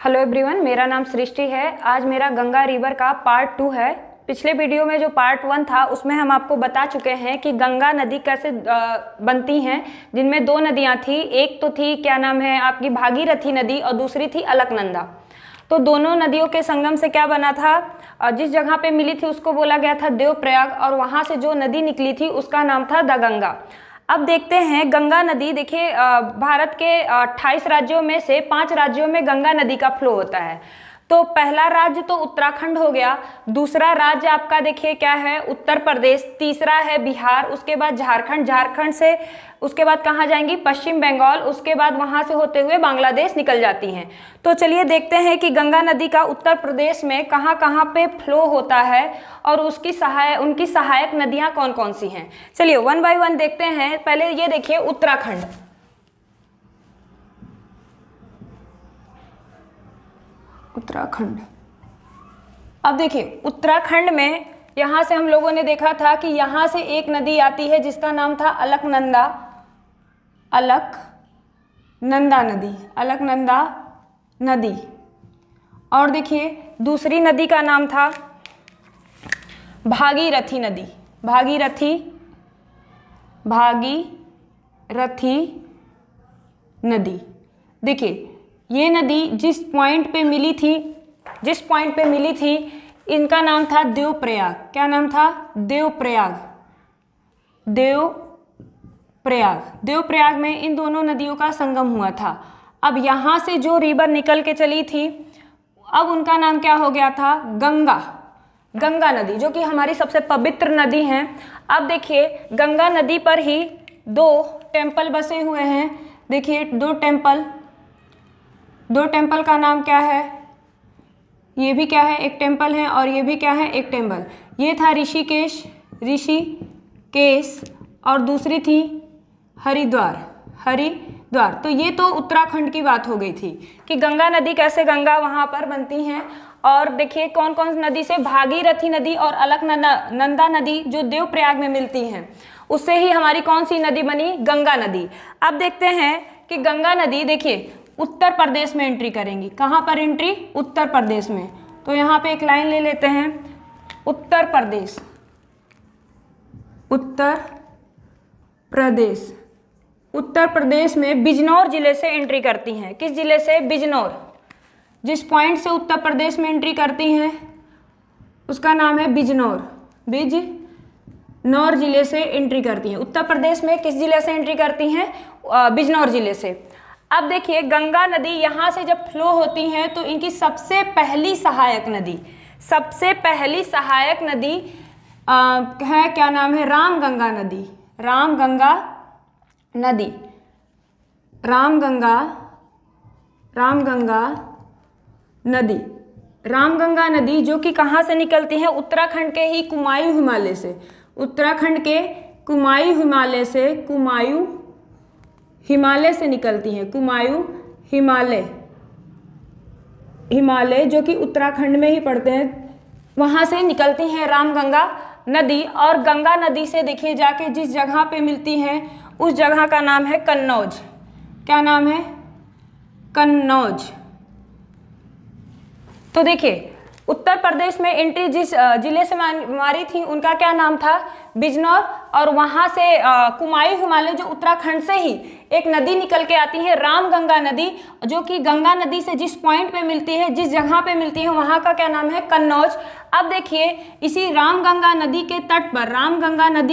Hello everyone, मेरा नाम सृष्टि है। आज मेरा गंगा रिवर का पार्ट 2 है। पिछले वीडियो में जो पार्ट 1 था उसमें हम आपको बता चुके हैं कि गंगा नदी कैसे बनती हैं, जिनमें दो नदियां थी। एक तो थी क्या नाम है आपकी भागीरथी नदी और दूसरी थी अलकनंदा। तो दोनों नदियों के संगम से क्या बना था, जिस जगह पे मिली थी उसको बोला गया था देवप्रयाग, और वहां से जो नदी निकली थी उसका नाम था दगंगा। अब देखते हैं गंगा नदी। देखिए, भारत के 28 राज्यों में से 5 राज्यों में गंगा नदी का फ्लो होता है। तो पहला राज्य तो उत्तराखंड हो गया, दूसरा राज्य आपका देखिए क्या है, उत्तर प्रदेश, तीसरा है बिहार, उसके बाद झारखंड, झारखंड से उसके बाद कहाँ जाएंगी, पश्चिम बंगाल, उसके बाद वहां से होते हुए बांग्लादेश निकल जाती हैं। तो चलिए देखते हैं कि गंगा नदी का उत्तर प्रदेश में कहाँ कहाँ पे फ्लो होता है और उनकी सहायक नदियां कौन कौन सी हैं। चलिए 1 बाय 1 देखते हैं। पहले ये देखिए उत्तराखंड। उत्तराखंड, अब देखिए उत्तराखंड में यहां से हम लोगों ने देखा था कि यहां से एक नदी आती है जिसका नाम था अलकनंदा नदी, अलकनंदा नदी। और देखिए दूसरी नदी का नाम था भागीरथी नदी, भागीरथी नदी। देखिए ये नदी जिस पॉइंट पे मिली थी इनका नाम था देवप्रयाग। क्या नाम था? देवप्रयाग में इन दोनों नदियों का संगम हुआ था। अब यहाँ से जो रिवर निकल के चली थी, अब उनका नाम क्या हो गया था? गंगा नदी, जो कि हमारी सबसे पवित्र नदी है। अब देखिए गंगा नदी पर ही 2 टेम्पल बसे हुए हैं। देखिए 2 टेम्पल का नाम क्या है? ये भी क्या है? एक टेम्पल है, और ये भी क्या है? एक टेम्पल। ये था ऋषिकेश, और दूसरी थी हरिद्वार। तो ये तो उत्तराखंड की बात हो गई थी कि गंगा नदी कैसे गंगा वहां पर बनती हैं। और देखिए कौन कौन सी नदी से, भागीरथी नदी और अलकनंदा नदी जो देवप्रयाग में मिलती हैं, उससे ही हमारी कौन सी नदी बनी? गंगा नदी। अब देखते हैं कि गंगा नदी देखिए उत्तर प्रदेश में एंट्री करेंगी। कहाँ पर एंट्री? उत्तर प्रदेश में। तो यहाँ पे एक लाइन ले लेते हैं, उत्तर प्रदेश में बिजनौर जिले से एंट्री करती हैं। किस जिले से? बिजनौर। जिस पॉइंट से उत्तर प्रदेश में एंट्री करती हैं उसका नाम है बिजनौर जिले से एंट्री करती हैं। उत्तर प्रदेश में किस जिले से एंट्री करती हैं? बिजनौर जिले से। अब देखिए गंगा नदी यहाँ से जब फ्लो होती हैं तो इनकी सबसे पहली सहायक नदी है, क्या नाम है? रामगंगा नदी, जो कि कहाँ से निकलती है? उत्तराखंड के ही कुमायूं हिमालय से। उत्तराखंड के कुमायूं हिमालय से निकलती हैं। कुमायूं हिमालय जो कि उत्तराखंड में ही पड़ते हैं, वहां से निकलती हैं रामगंगा नदी। और गंगा नदी से देखिए जाके जिस जगह पे मिलती हैं उस जगह का नाम है कन्नौज। क्या नाम है? कन्नौज। तो देखिए उत्तर प्रदेश में एंट्री जिस जिले से मारी थी उनका क्या नाम था? बिजनौर। और वहां से कुमायूं हिमालय जो उत्तराखंड से ही एक नदी निकल के आती है, रामगंगा नदी, जो कि गंगा नदी से जिस पॉइंट पे मिलती है, जिस जगह पे मिलती है, वहां का क्या नाम है? कन्नौज। अब देखिए इसी रामगंगा नदी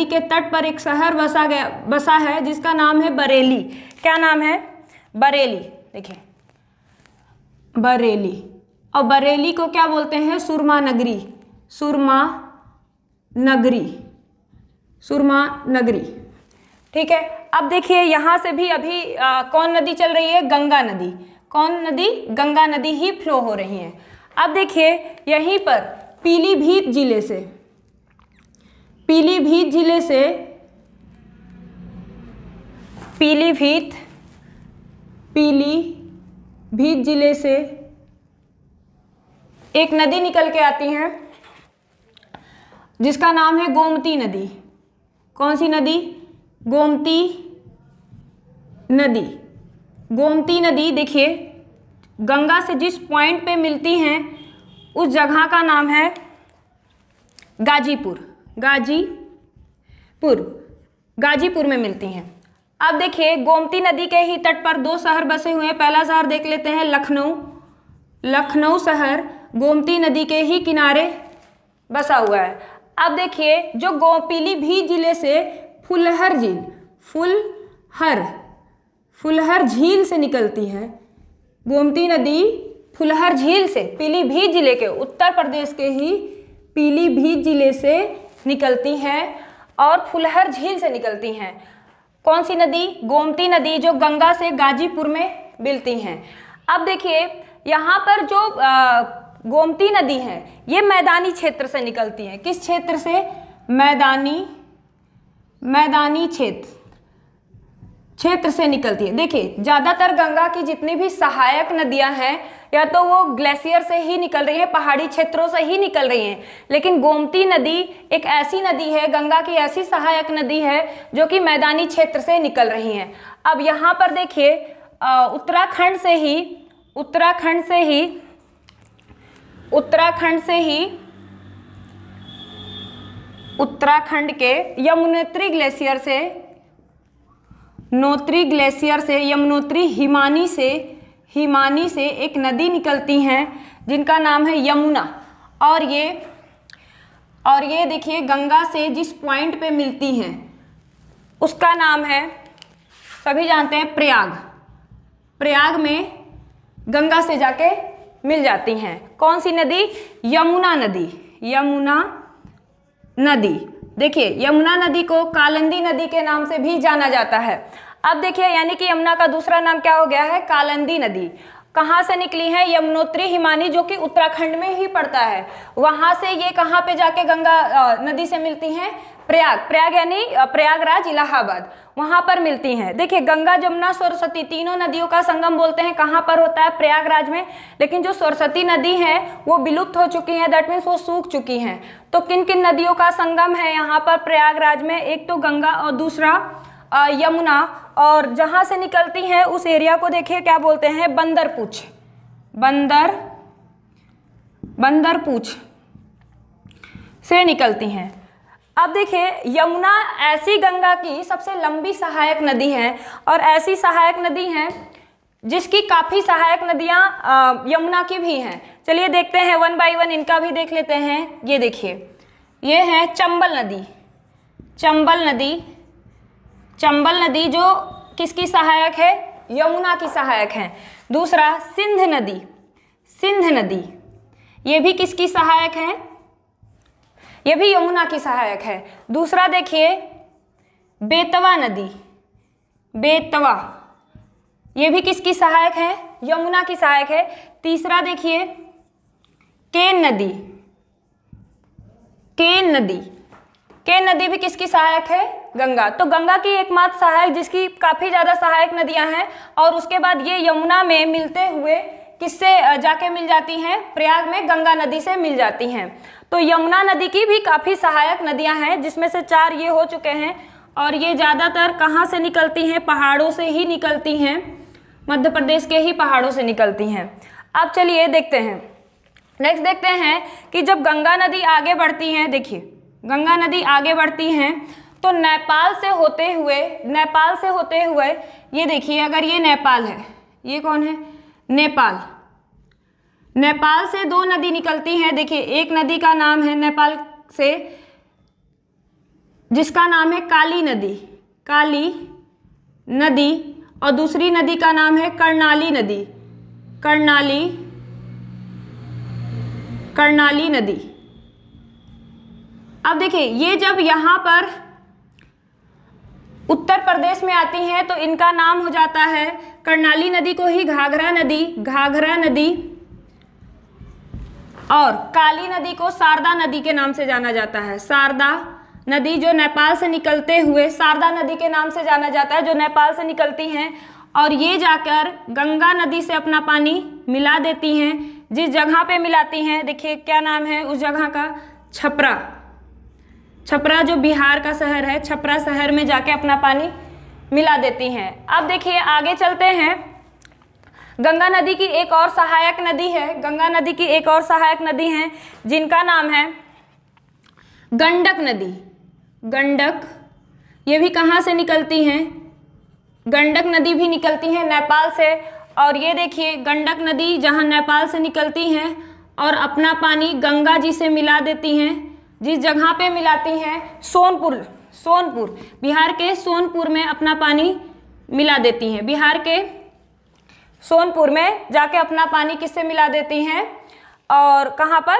के तट पर एक शहर बसा है जिसका नाम है बरेली। क्या नाम है? बरेली। देखिए बरेली, और बरेली को क्या बोलते हैं? सुरमा नगरी। ठीक है। अब देखिए यहाँ से भी अभी कौन नदी चल रही है? गंगा नदी। कौन नदी? गंगा नदी ही फ्लो हो रही है। अब देखिए यहीं पर पीलीभीत जिले से एक नदी निकल के आती है जिसका नाम है गोमती नदी। कौन सी नदी? गोमती नदी। देखिए गंगा से जिस पॉइंट पे मिलती हैं उस जगह का नाम है गाजीपुर। गाजीपुर में मिलती हैं। अब देखिए गोमती नदी के ही तट पर 2 शहर बसे हुए हैं। पहला शहर देख लेते हैं लखनऊ शहर गोमती नदी के ही किनारे बसा हुआ है। अब देखिए जो पीलीभीत जिले से फुलहर झील से निकलती है, गोमती नदी फुलहर झील से पीलीभीत जिले के उत्तर प्रदेश के ही पीलीभीत जिले से निकलती है और फुलहर झील से निकलती हैं। कौन सी नदी? गोमती नदी, जो गंगा से गाजीपुर में मिलती हैं। अब देखिए यहाँ पर जो गोमती नदी है ये मैदानी क्षेत्र से निकलती है। किस क्षेत्र से? मैदानी क्षेत्र से निकलती है। देखिए ज़्यादातर गंगा की जितनी भी सहायक नदियां हैं या तो वो ग्लेशियर से ही निकल रही है, पहाड़ी क्षेत्रों से ही निकल रही हैं, लेकिन गोमती नदी एक ऐसी नदी है, गंगा की ऐसी सहायक नदी है जो कि मैदानी क्षेत्र से निकल रही हैं। अब यहाँ पर देखिए उत्तराखंड के यमुनोत्री ग्लेशियर से यमुनोत्री हिमानी से एक नदी निकलती हैं जिनका नाम है यमुना। और ये देखिए गंगा से जिस पॉइंट पे मिलती हैं उसका नाम है, सभी जानते हैं, प्रयाग में गंगा से जाके मिल जाती हैं। कौन सी नदी? यमुना नदी। देखिए यमुना नदी को कालिंदी नदी के नाम से भी जाना जाता है। अब देखिए यानी कि यमुना का दूसरा नाम क्या हो गया है? कालिंदी नदी। कहाँ से निकली है? यमुनोत्री हिमानी, जो कि उत्तराखंड में ही पड़ता है। वहां से ये कहाँ पे जाके गंगा नदी से मिलती हैं? प्रयाग यानी प्रयागराज, इलाहाबाद, वहां पर मिलती हैं। देखिए गंगा, जमुना, सरस्वती तीनों नदियों का संगम बोलते हैं कहाँ पर होता है? प्रयागराज में। लेकिन जो सरस्वती नदी है वो विलुप्त हो चुकी है, दैट मीन्स वो सूख चुकी हैं। तो किन किन नदियों का संगम है यहाँ पर प्रयागराज में? एक तो गंगा और दूसरा यमुना। और जहां से निकलती हैं उस एरिया को देखिए क्या बोलते हैं? बंदरपूछ से निकलती हैं। अब देखिए यमुना ऐसी गंगा की सबसे लंबी सहायक नदी है और ऐसी सहायक नदी है जिसकी काफी सहायक नदियां यमुना की भी हैं। चलिए देखते हैं 1 बाय 1 इनका भी देख लेते हैं। ये देखिए ये है चंबल नदी जो किसकी सहायक है? यमुना की सहायक है। दूसरा सिंध नदी, ये भी किसकी सहायक है? ये भी यमुना की सहायक है। दूसरा देखिए बेतवा नदी, ये भी किसकी सहायक है? यमुना की सहायक है। तीसरा देखिए केन नदी भी किसकी सहायक है? गंगा। तो गंगा की एकमात्र सहायक, जिसकी काफी ज्यादा सहायक नदियां हैं, और उसके बाद ये यमुना में मिलते हुए किससे जाके मिल जाती हैं? प्रयाग में गंगा नदी से मिल जाती हैं। तो यमुना नदी की भी काफी सहायक नदियां हैं, जिसमें से 4 ये हो चुके हैं। और ये ज्यादातर कहाँ से निकलती हैं? पहाड़ों से ही निकलती हैं, मध्य प्रदेश के ही पहाड़ों से निकलती हैं। अब चलिए देखते हैं, नेक्स्ट देखते हैं कि जब गंगा नदी आगे बढ़ती हैं, देखिए गंगा नदी आगे बढ़ती हैं तो नेपाल से होते हुए ये देखिए, अगर ये नेपाल है, ये कौन है? नेपाल से 2 नदी निकलती हैं। देखिए एक नदी का नाम है नेपाल से, जिसका नाम है काली नदी, और दूसरी नदी का नाम है कर्णाली नदी। अब देखिए ये जब यहाँ पर उत्तर प्रदेश में आती हैं तो इनका नाम हो जाता है, कर्णाली नदी को ही घाघरा नदी, और काली नदी को शारदा नदी के नाम से जाना जाता है। शारदा नदी जो नेपाल से निकलते हुए शारदा नदी के नाम से जाना जाता है, जो नेपाल से निकलती हैं और ये जाकर गंगा नदी से अपना पानी मिला देती हैं। जिस जगह पे मिलाती हैं, देखिए क्या नाम है उस जगह का? छपरा जो बिहार का शहर है, छपरा शहर में जाके अपना पानी मिला देती हैं। अब देखिए आगे चलते हैं, गंगा नदी की एक और सहायक नदी है, गंगा नदी की एक और सहायक नदी है जिनका नाम है गंडक नदी। गंडक, ये भी कहाँ से निकलती हैं? गंडक नदी भी निकलती है नेपाल से। और ये देखिए गंडक नदी जहाँ नेपाल से निकलती हैं और अपना पानी गंगा जी से मिला देती हैं। जिस जगह पे मिलाती हैं, सोनपुर, बिहार के सोनपुर में अपना पानी मिला देती हैं। बिहार के सोनपुर में जाके अपना पानी किससे मिला देती हैं? और कहाँ पर?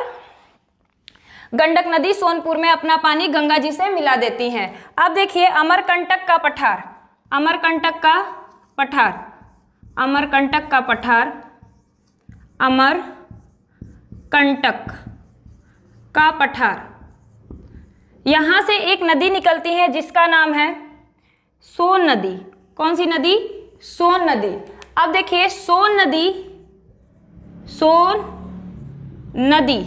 गंडक नदी सोनपुर में अपना पानी गंगा जी से मिला देती हैं। अब देखिए अमरकंटक का पठार, अमरकंटक का पठार, अमरकंटक का पठार, अमरकंटक का पठार, यहाँ से एक नदी निकलती है जिसका नाम है सोन नदी। कौन सी नदी? सोन नदी। अब देखिए सोन नदी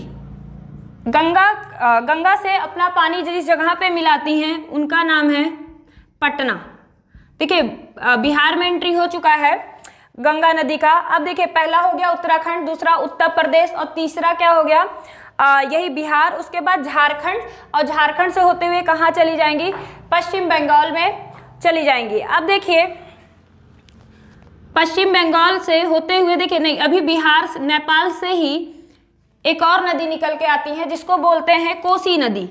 गंगा से अपना पानी जिस जगह पे मिलाती हैं उनका नाम है पटना। देखिए बिहार में एंट्री हो चुका है गंगा नदी का। अब देखिए पहला हो गया उत्तराखंड, दूसरा उत्तर प्रदेश और तीसरा क्या हो गया? यही बिहार। उसके बाद झारखंड, और झारखंड से होते हुए कहाँ चली जाएंगी? पश्चिम बंगाल में चली जाएंगी। अब देखिए पश्चिम बंगाल से होते हुए, देखिए नहीं, अभी बिहार नेपाल से ही एक और नदी निकल के आती है जिसको बोलते हैं कोसी नदी।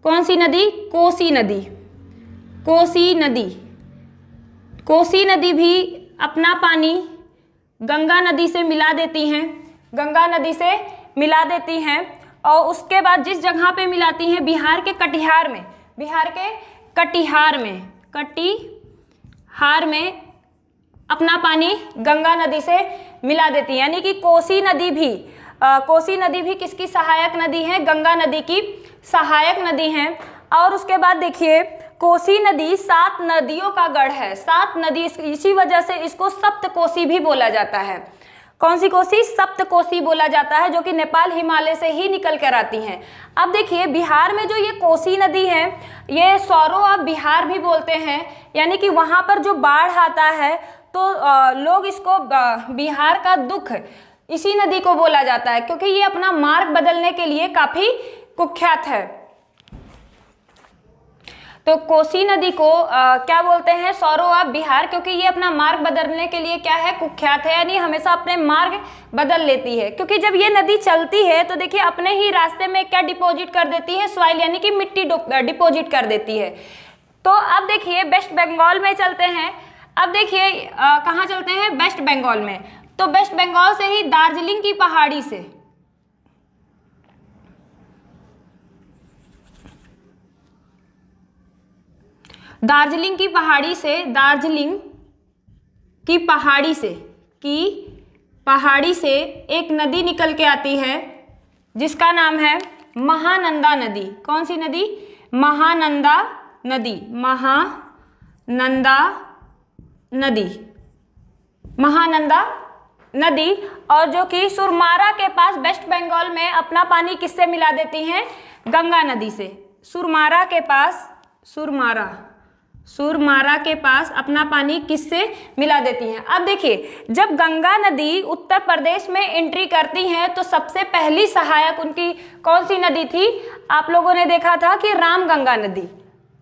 कौन सी नदी? कोसी नदी। कोसी नदी, कोसी नदी भी अपना पानी गंगा नदी से मिला देती हैं, गंगा नदी से मिला देती हैं। और उसके बाद जिस जगह पे मिलाती हैं, बिहार के कटिहार में, बिहार के कटिहार में अपना पानी गंगा नदी से मिला देती है। यानी कि कोसी नदी भी किसकी सहायक नदी है? गंगा नदी की सहायक नदी है। और उसके बाद देखिए कोसी नदी 7 नदियों का गढ़ है, 7 नदी, इसी वजह से इसको सप्तकोसी भी बोला जाता है। कौन सी कोसी? सप्तकोसी बोला जाता है, जो कि नेपाल हिमालय से ही निकल कर आती हैं। अब देखिए बिहार में जो ये कोसी नदी है, ये सौरो ऑफ बिहार भी बोलते हैं। यानी कि वहाँ पर जो बाढ़ आता है तो लोग इसको बिहार का दुख इसी नदी को बोला जाता है, क्योंकि ये अपना मार्ग बदलने के लिए काफी कुख्यात है। तो कोसी नदी को क्या बोलते हैं? सौरो ऑफ बिहार, क्योंकि ये अपना मार्ग बदलने के लिए क्या है? कुख्यात है। यानी हमेशा अपने मार्ग बदल लेती है, क्योंकि जब ये नदी चलती है तो देखिए अपने ही रास्ते में क्या डिपॉजिट कर देती है? सॉइल, यानी कि मिट्टी डिपॉजिट कर देती है। तो अब देखिए वेस्ट बंगाल में चलते हैं। अब देखिए कहाँ चलते हैं? वेस्ट बंगाल में। तो वेस्ट बंगाल से ही दार्जिलिंग की पहाड़ी से, दार्जिलिंग की पहाड़ी से एक नदी निकल के आती है जिसका नाम है महानंदा नदी। कौन सी नदी? महानंदा नदी। महानंदा नदी, और जो कि सुरमारा के पास वेस्ट बंगाल में अपना पानी किससे मिला देती हैं? गंगा नदी से। सुरमारा के पास अपना पानी किससे मिला देती हैं? अब देखिए जब गंगा नदी उत्तर प्रदेश में एंट्री करती हैं तो सबसे पहली सहायक उनकी कौन सी नदी थी? आप लोगों ने देखा था कि रामगंगा नदी,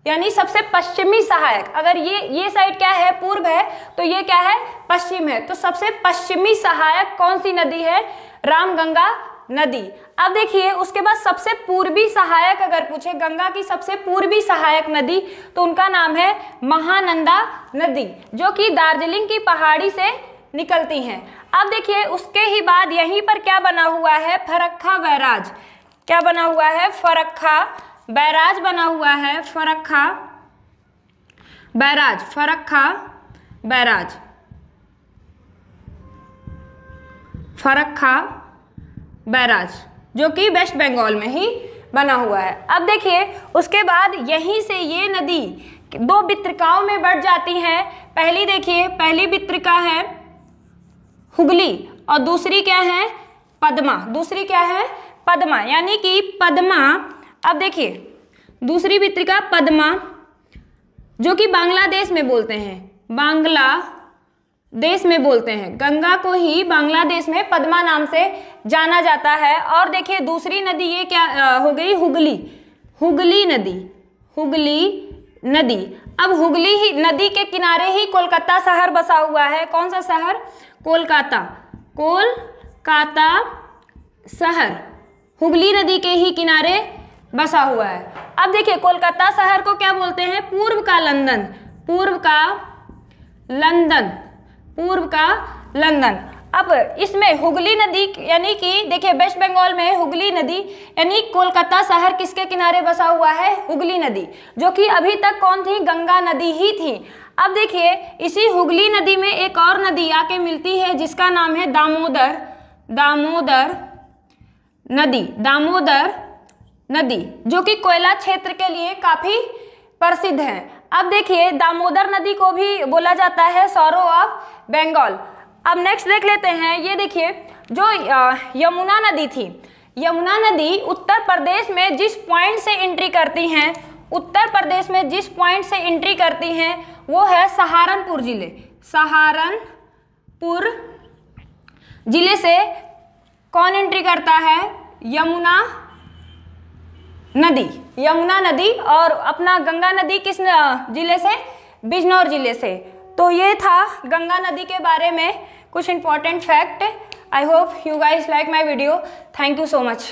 यानी सबसे पश्चिमी सहायक। अगर ये साइड क्या है? पूर्व है, तो ये क्या है? पश्चिम है। तो सबसे पश्चिमी सहायक कौन सी नदी है? रामगंगा नदी। अब देखिए उसके बाद सबसे पूर्वी सहायक अगर पूछे, गंगा की सबसे पूर्वी सहायक नदी, तो उनका नाम है महानंदा नदी, जो कि दार्जिलिंग की पहाड़ी से निकलती हैं। अब देखिए उसके ही बाद यहीं पर क्या बना हुआ है? फरक्का बैराज। क्या बना हुआ है? फरक्का बैराज बना हुआ है। फरक्का बैराज, जो कि वेस्ट बंगाल में ही बना हुआ है। अब देखिए उसके बाद यहीं से ये नदी 2 वितरिकाओं में बढ़ जाती है। पहली देखिए, पहली वितरिका है हुगली और दूसरी क्या है? पद्मा। यानी कि पद्मा, अब देखिए दूसरी वितरिका पद्मा, जो कि बांग्लादेश में बोलते हैं, देश में बोलते हैं। गंगा को ही बांग्लादेश में पद्मा नाम से जाना जाता है। और देखिए दूसरी नदी ये क्या हो गई, हुगली, हुगली नदी, हुगली नदी। अब हुगली ही नदी के किनारे ही कोलकाता शहर बसा हुआ है। कौन सा शहर, कोलकाता, कोलकाता शहर हुगली नदी के ही किनारे बसा हुआ है। अब देखिए कोलकाता शहर को क्या बोलते हैं, पूर्व का लंदन, पूर्व का लंदन, पूर्व का लंदन। अब इसमें हुगली नदी यानी कि देखिए वेस्ट बंगाल में हुगली नदी यानी कोलकाता शहर किसके किनारे बसा हुआ है, हुगली नदी, जो कि अभी तक कौन थी, गंगा नदी ही थी। अब देखिए इसी हुगली नदी में एक और नदी आके मिलती है जिसका नाम है दामोदर, दामोदर नदी, दामोदर नदी, जो कि कोयला क्षेत्र के लिए काफी प्रसिद्ध है। अब देखिए दामोदर नदी को भी बोला जाता है सौरो ऑफ बंगाल। अब नेक्स्ट देख लेते हैं, ये देखिए जो यमुना नदी थी, यमुना नदी उत्तर प्रदेश में जिस पॉइंट से एंट्री करती हैं, उत्तर प्रदेश में जिस पॉइंट से एंट्री करती हैं वो है सहारनपुर जिले, सहारनपुर जिले से कौन एंट्री करता है, यमुना नदी, यमुना नदी। और अपना गंगा नदी किस जिले से, बिजनौर जिले से। तो ये था गंगा नदी के बारे में कुछ important fact. I hope you guys like my video. Thank you so much.